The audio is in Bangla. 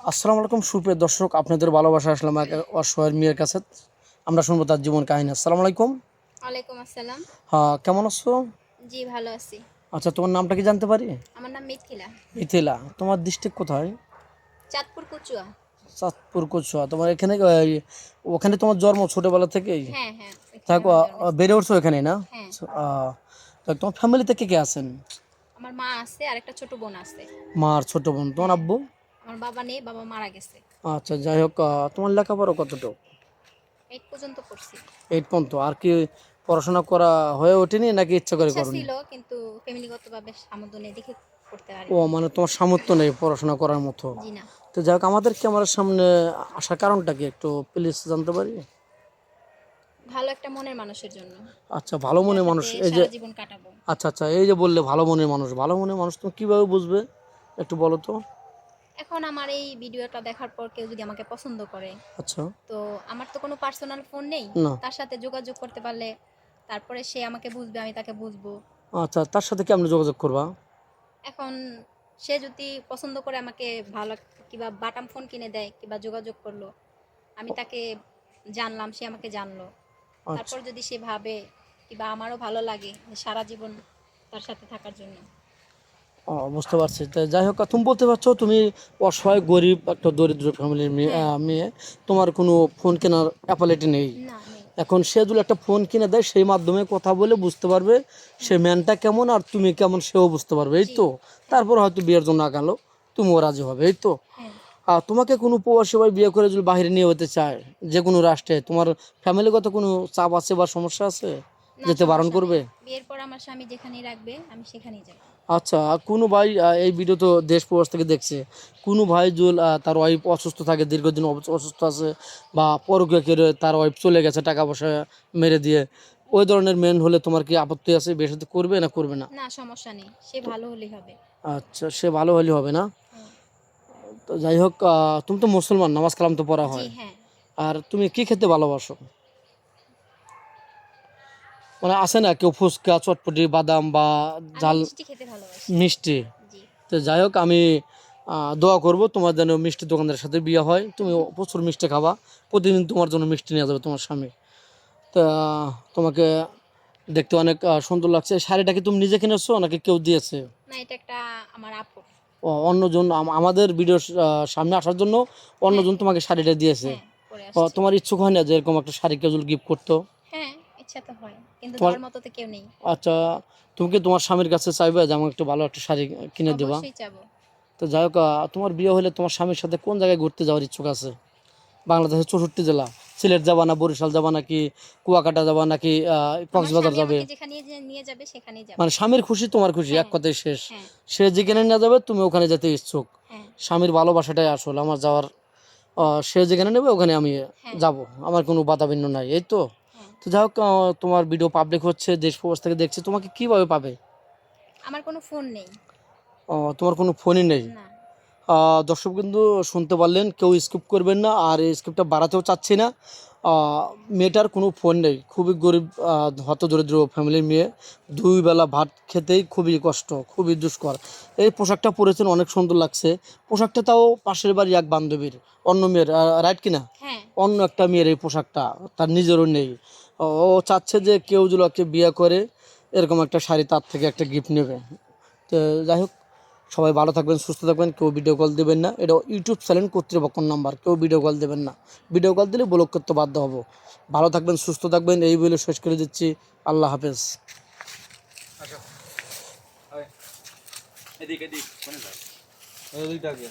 আসসালামু আলাইকুম সুপ্রিয় দর্শক, আপনাদের ভালোবাসা আসলাম এক অসহায় মেয়ের কাছে। আমরা শুনবো তার জীবন কাহিনী। আসসালামু আলাইকুম। ওয়ালাইকুম আসসালাম। হ্যাঁ, কেমন আছো? জি, ভালো আছি। আচ্ছা, তোমার নামটা কি জানতে পারি? আমার নাম মিথিলা। মিথিলা। তোমার ডিস্ট্রিক্ট কোথায়? চাঁদপুর কচুয়া। চাঁদপুর কচুয়া। তোমার এখানে ওখানে তোমার জন্ম ছোটবেলা থেকেই? হ্যাঁ, হ্যাঁ, এখানে থাকো, আমার জন্মস্থান। বেড়ে উঠছো এখানেই না? হ্যাঁ, তো তোমার ফ্যামিলিতে কে কে আছেন? আমার মা আছে আর একটা ছোট বোন আছে। মা আর ছোট বোন। তোমার হ্যাঁ, আব্বু? আমার বাবা নেই, বাবা মারা গেছে। আচ্ছা, যাই হোক, তোমার লেখাপড়া কতটুকু? 8 পর্যন্ত পড়ছি। 8 পর্যন্ত। আর কি পড়াশোনা করা হয়ে ওঠেনি নাকি ইচ্ছা করে ইচ্ছা করনি? ছিল কিন্তু ফ্যামিলিগতভাবে সামর্থ্য নেই দেখে করতে ও, পারিনি। মানে তোমার সামর্থ্য নেই পড়াশোনা করার মতো। জি না। তো যাই হোক, আমাদের ক্যামেরার সামনে আসার কারণটা কি একটু প্লিজ জানতে পারি? ভালো একটা মনের মানুষের জন্য। আচ্ছা, ভালো যার মনের সাথে মানুষ, এই যে সারা জীবন কাটাবো। আচ্ছা আচ্ছা, এই যে বললে ভালো মনের মানুষ, ভালো মনের মানুষ তুমি কিভাবে বুঝবে একটু বলো তো? এখন আমার এই ভিডিওটা দেখার পর কেউ যদি আমাকে পছন্দ করে, আচ্ছা। তো আমার তো কোনো পার্সোনাল ফোন নেই। না। তার সাথে যোগাযোগ করতে পারলে তারপরে সে আমাকে বুঝবে, আমি তাকে বুঝবো। আচ্ছা, তার সাথে কেমন যোগাযোগ করবা? এখন সে যদি পছন্দ করে আমাকে ভালো কিংবা বাটাম ফোন কিনে দেয় কিংবা যোগাযোগ করলো, আমি তাকে জানলাম, সে আমাকে জানলো। আচ্ছা। তারপর যদি সে ভাবে কিংবা আমারও ভালো লাগে যে সারা জীবন তার সাথে থাকার জন্য। ও, বুঝতে পারছি। তো যাই হোক, তুমি বলতে পারছো তুমি অসহায় গরিব একটা দরিদ্র ফ্যামিলির মেয়ে, হ্যাঁ। মেয়ে তোমার কোনো ফোন কেনার অ্যাপালিটি নেই। না, নেই। এখন সে যদি একটা ফোন কিনে দেয়, সেই মাধ্যমে কথা বলে বুঝতে পারবে সে ম্যানটা কেমন আর তুমি কেমন, সেও বুঝতে পারবে, এই জি। তো। হ্যাঁ। তারপর হয়তো বিয়ের জন্য আগালো, তুমিও রাজি হবে, এই তো। হ্যাঁ। আর তোমাকে কোনো প্রবাসী ভাই বিয়ে করে যদি বাইরে নিয়ে যেতে চায়, যে কোনো রাষ্ট্রে, তোমার ফ্যামিলিগত কোনো চাপ আছে বা সমস্যা আছে, না, যেতে বারণ সমস্যা নেই। করবে? বিয়ের পর আমার স্বামী যেখানেই রাখবে আমি সেখানেই যাব। আচ্ছা, কোনো ভাই এই ভিডিও তো দেশ প্রবাস থেকে দেখছে, কোনো ভাই যদি তার ওয়াইফ অসুস্থ থাকে, দীর্ঘদিন অসুস্থ আছে, বা পরকীয়া করে তার ওয়াইফ চলে গেছে টাকা পয়সা মেরে দিয়ে, ওই ধরনের মেন হলে তোমার কি আপত্তি আছে? বিয়ে সাথে করবে না করবে না? না, সমস্যা নেই, সে ভালো হলেই হবে। আচ্ছা, সে ভালো হলে হবে না? হ্যাঁ। তো যাই হোক, তুমি তো মুসলমান, নামাজ কালাম তো পড়া জি। হয়। হ্যাঁ। আর তুমি কি খেতে ভালোবাসো? মানে আছে না কেউ ফুচকা, চটপটি, বাদাম বা আমি ঝাল মিষ্টি খেতে ভালোবাসি। মিষ্টি? জি। তো যাই হোক, আমি দোয়া করব তোমার যেন মিষ্টি দোকানদারের সাথে বিয়ে হয়, তুমি হুম। প্রচুর মিষ্টি খাবা, প্রতিদিন তোমার জন্য মিষ্টি নিয়ে যাবে তোমার স্বামী। তা তোমাকে দেখতে অনেক সুন্দর লাগছে। এই শাড়িটা কি তুমি নিজে কিনেছো নাকি কেউ দিয়েছে? না, এটা একটা আমার আপু। ও, অন্যজন আমাদের ভিডিওর সামনে আসার জন্য হ্যাঁ। অন্যজন তোমাকে শাড়িটা দিয়েছে? হ্যাঁ, পরে আসছি। তোমার ইচ্ছুক হয় না যে এরকম একটা শাড়ি কেউ গিফট করতো? হ্যাঁ, ইচ্ছা তো হয়। কিন্তু তোমার দেওয়ার মতো তো কেউ নেই। আচ্ছা, তুমি কি তোমার স্বামীর কাছে চাইবে যে আমাকে একটু ভালো একটা শাড়ি কিনে দেবা? অবশ্যই চাবো। তো যাই হোক, তোমার বিয়ে হলে তোমার স্বামীর সাথে কোন জায়গায় ঘুরতে যাওয়ার ইচ্ছুক আছে? বাংলাদেশের 64 জেলা, সিলেট যাবা না, বরিশাল যাবা নাকি কুয়াকাটা যাবা নাকি আমার কক্সবাজার স্বামী যাবে? আমাকে যেখানে নিয়ে যাবে সেখানেই যাব। মানে স্বামীর খুশি তোমার খুশি, এক হ্যাঁ। কথায় শেষ। হ্যাঁ। সে যেখানে নিয়ে যাবে তুমি ওখানে যেতে ইচ্ছুক। হ্যাঁ। স্বামীর ভালোবাসাটাই আসল আমার যাওয়ার। সে যেখানে নেবে ওখানে আমি হ্যাঁ। যাব, আমার কোনো বাধা বিঘ্ন নাই, এই তো। হ্যাঁ। তো যাই হোক, তোমার ভিডিও পাবলিক হচ্ছে, দেশ প্রবাস থেকে দেখছে, তোমাকে কিভাবে পাবে? আমার কোনো ফোন নেই। তোমার কোনো ফোনই নেই? না। দর্শক কিন্তু শুনতে পারলেন, কেউ স্কিপ করবেন না, আর এই স্কিপটা বাড়াতেও চাচ্ছি না। মেয়েটার কোনো ফোন নেই, খুবই গরিব, হতদরিদ্র ফ্যামিলির মেয়ে, দুই বেলা ভাত খেতেই খুবই কষ্ট, খুবই দুষ্কর। এই পোশাকটা পরেছেন, অনেক সুন্দর লাগছে। পোশাকটা তাও পাশের বাড়ি এক বান্ধবীর, অন্য মেয়ের, রাইট কিনা? হ্যাঁ। অন্য একটা মেয়ের এই পোশাকটা, তার নিজেরও নেই। ও চাচ্ছে যে কেউ যদি ওকে বিয়ে করে এরকম একটা শাড়ি তার থেকে একটা গিফট নেবে। তো যাই হোক, সবাই ভালো থাকবেন, সুস্থ থাকবেন, কেউ ভিডিও কল দেবেন না, এটা ইউটিউব চ্যানেল কর্তৃপক্ষের নাম্বার, কেউ ভিডিও কল দেবেন না, ভিডিও কল দিলে ব্লক করতে বাধ্য হব। ভালো থাকবেন, সুস্থ থাকবেন, এই বলে শেষ করে দিচ্ছি। আল্লাহ হাফেজ। এদিক এদিক কোনে যায় ওই দুইটা আগে